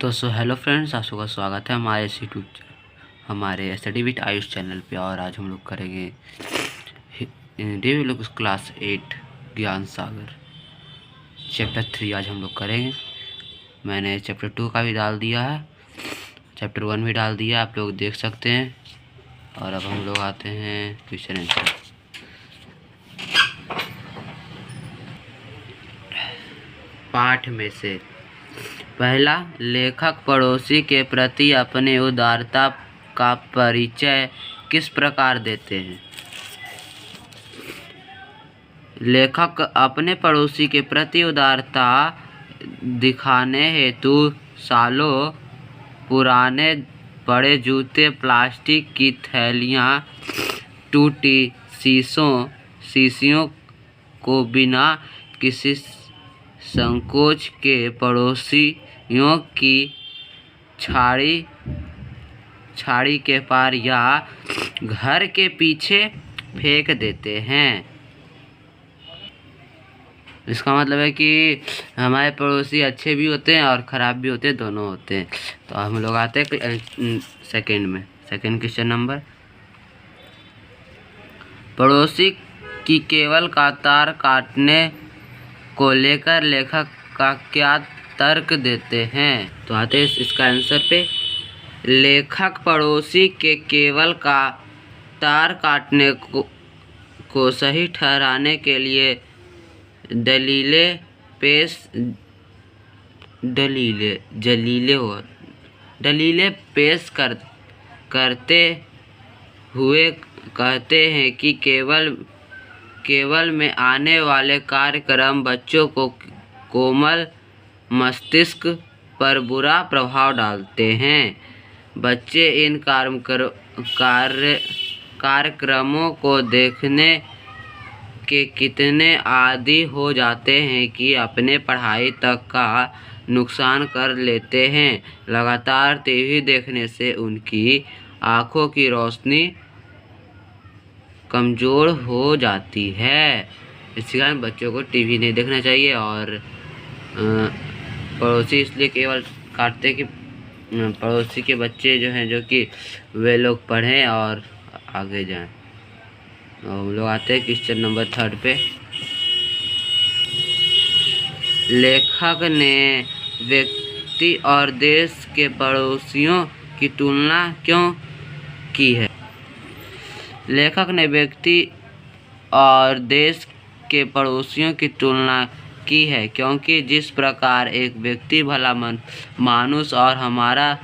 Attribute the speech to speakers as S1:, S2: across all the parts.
S1: तो hello friends, आप सबका स्वागत है हमारे हमारे स्टडी विद आयुष चैनल पे। और आज हम लोग करेंगे लोग क्लास 8 ज्ञान सागर चैप्टर 3 आज हम लोग करेंगे। मैंने चैप्टर 2 का भी डाल दिया है, चैप्टर 1 भी डाल दिया, आप लोग देख सकते हैं। और अब हम लोग आते हैं क्वेश्चन आंसर। पाठ में से पहला, लेखक पड़ोसी के प्रति अपने उदारता का परिचय किस प्रकार देते हैं। लेखक अपने पड़ोसी के प्रति उदारता दिखाने हेतु सालों पुराने बड़े जूते, प्लास्टिक की थैलियाँ, टूटी शीशियों को बिना किसी संकोच के पड़ोसियों की छाड़ी के पार या घर के पीछे फेंक देते हैं। इसका मतलब है कि हमारे पड़ोसी अच्छे भी होते हैं और ख़राब भी होते हैं, दोनों होते हैं। तो हम लोग आते हैं सेकंड क्वेश्चन नंबर। पड़ोसी की केबल का तार काटने को लेकर लेखक का क्या तर्क देते हैं। तो आते हैं इसका आंसर पे। लेखक पड़ोसी के केबल का तार काटने को सही ठहराने के लिए दलीलें पेश करते हुए कहते हैं कि केबल में आने वाले कार्यक्रम बच्चों को कोमल मस्तिष्क पर बुरा प्रभाव डालते हैं। बच्चे इन कार्यक्रमों को देखने के कितने आदी हो जाते हैं कि अपने पढ़ाई तक का नुकसान कर लेते हैं। लगातार टीवी देखने से उनकी आँखों की रोशनी कमज़ोर हो जाती है। इसी कारण बच्चों को टीवी नहीं देखना चाहिए। और पड़ोसी इसलिए केवल काटते कि पड़ोसी के बच्चे जो हैं, जो कि वे लोग पढ़ें और आगे जाएं। हम लोग आते हैं क्वेश्चन नंबर 3 पे। लेखक ने व्यक्ति और देश के पड़ोसियों की तुलना क्यों की है। लेखक ने व्यक्ति और देश के पड़ोसियों की तुलना की है क्योंकि जिस प्रकार एक व्यक्ति भला मानुस और हमारा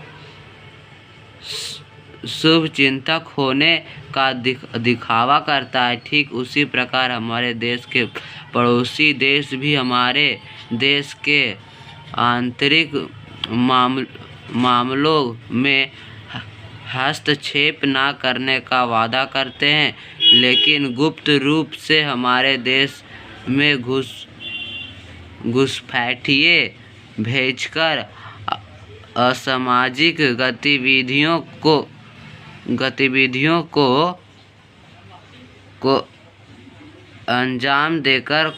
S1: शुभ चिंतक होने का दिखावा करता है, ठीक उसी प्रकार हमारे देश के पड़ोसी देश भी हमारे देश के आंतरिक मामलों में हस्तक्षेप न करने का वादा करते हैं, लेकिन गुप्त रूप से हमारे देश में घुसपैठिए भेजकर असामाजिक गतिविधियों को अंजाम देकर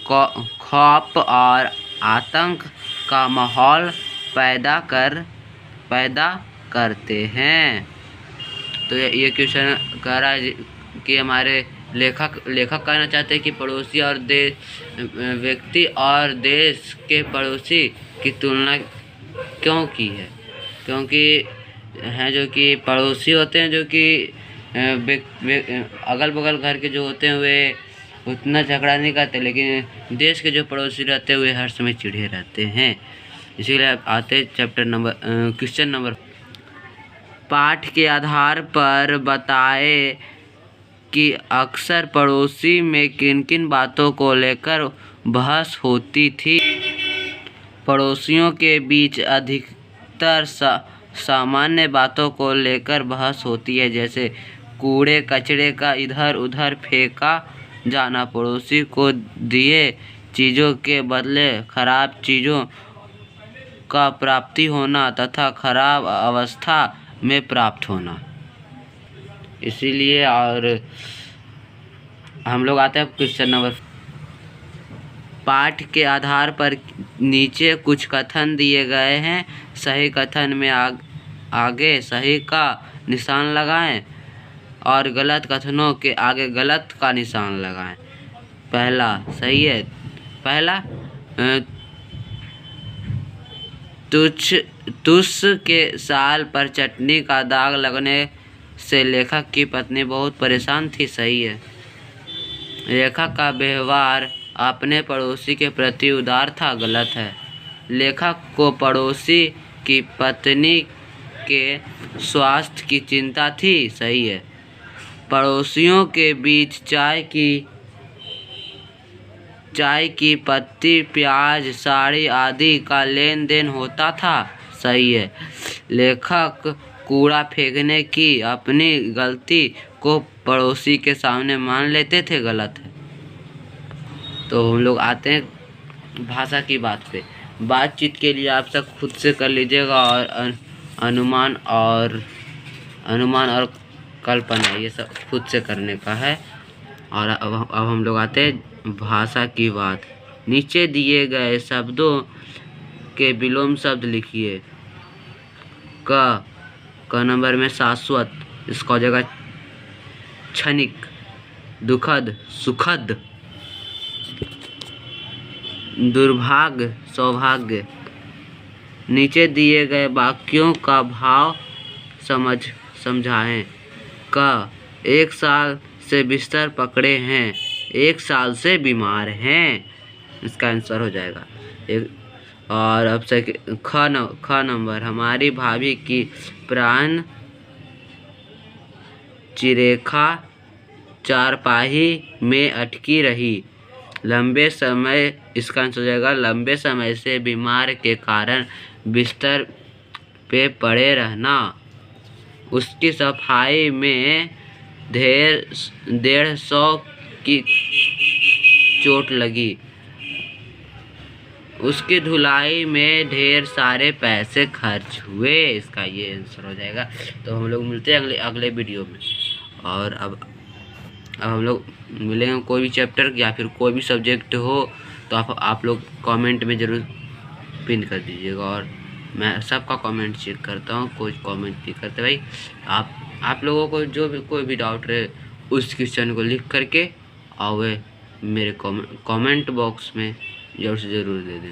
S1: खौफ और आतंक का माहौल पैदा करते हैं। तो ये क्वेश्चन कह रहा है कि हमारे लेखक कहना चाहते हैं कि पड़ोसी और व्यक्ति और देश के पड़ोसी की तुलना क्यों की है। क्योंकि हैं जो कि पड़ोसी होते हैं, जो कि अगल बगल घर के जो होते हैं वे उतना झगड़ा नहीं करते, लेकिन देश के जो पड़ोसी रहते हैं वे हर समय चिढ़े रहते हैं। इसीलिए आते क्वेश्चन नंबर। पाठ के आधार पर बताएं कि अक्सर पड़ोसी में किन किन बातों को लेकर बहस होती थी। पड़ोसियों के बीच अधिकतर सामान्य बातों को लेकर बहस होती है, जैसे कूड़े कचरे का इधर उधर फेंका जाना, पड़ोसी को दिए चीज़ों के बदले खराब चीज़ों का प्राप्ति होना तथा खराब अवस्था में प्राप्त होना। इसीलिए और हम लोग आते हैं क्वेश्चन नंबर। पाठ के आधार पर नीचे कुछ कथन दिए गए हैं। सही कथन में आगे सही का निशान लगाएं और गलत कथनों के आगे गलत का निशान लगाएं। पहला सही है। पहला, तुस के साल पर चटनी का दाग लगने से लेखक की पत्नी बहुत परेशान थी। सही है। लेखक का व्यवहार अपने पड़ोसी के प्रति उदार था। गलत है। लेखक को पड़ोसी की पत्नी के स्वास्थ्य की चिंता थी। सही है। पड़ोसियों के बीच चाय की पत्ती, प्याज, साड़ी आदि का लेन देन होता था। सही है। लेखक कूड़ा फेंकने की अपनी गलती को पड़ोसी के सामने मान लेते थे। गलत है। तो हम लोग आते हैं भाषा की बात पे। बातचीत के लिए आप सब खुद से कर लीजिएगा और अनुमान और कल्पना ये सब खुद से करने का है। और अब हम लोग आते हैं भाषा की बात। नीचे दिए गए शब्दों के विलोम शब्द लिखिए। क नंबर में शाश्वत, इसका हो जाएगा क्षणिक। दुखद, सुखद। दुर्भाग्य, सौभाग्य। नीचे दिए गए वाक्यों का भाव समझाएं। क 1 साल से बिस्तर पकड़े हैं, 1 साल से बीमार हैं, इसका आंसर हो जाएगा। और अब से ख नंबर, हमारी भाभी की प्राण चिरेखा चारपाही में अटकी रही। लंबे समय, इसका आंसर हो जाएगा लंबे समय से बीमार के कारण बिस्तर पे पड़े रहना। उसकी सफाई में 150 की चोट लगी। उसकी धुलाई में ढेर सारे पैसे खर्च हुए। इसका ये आंसर हो जाएगा। तो हम लोग मिलते हैं अगले वीडियो में। और अब हम लोग मिलेंगे कोई भी चैप्टर या फिर कोई भी सब्जेक्ट हो तो आप लोग कमेंट में ज़रूर पिन कर दीजिएगा। और मैं सबका कमेंट चेक करता हूँ, कोई कमेंट नहीं करते भाई। आप लोगों को जो भी कोई भी डाउट रहे उस क्वेश्चन को लिख करके और वे मेरे कमेंट बॉक्स में ज़रूर से ज़रूर दे दें।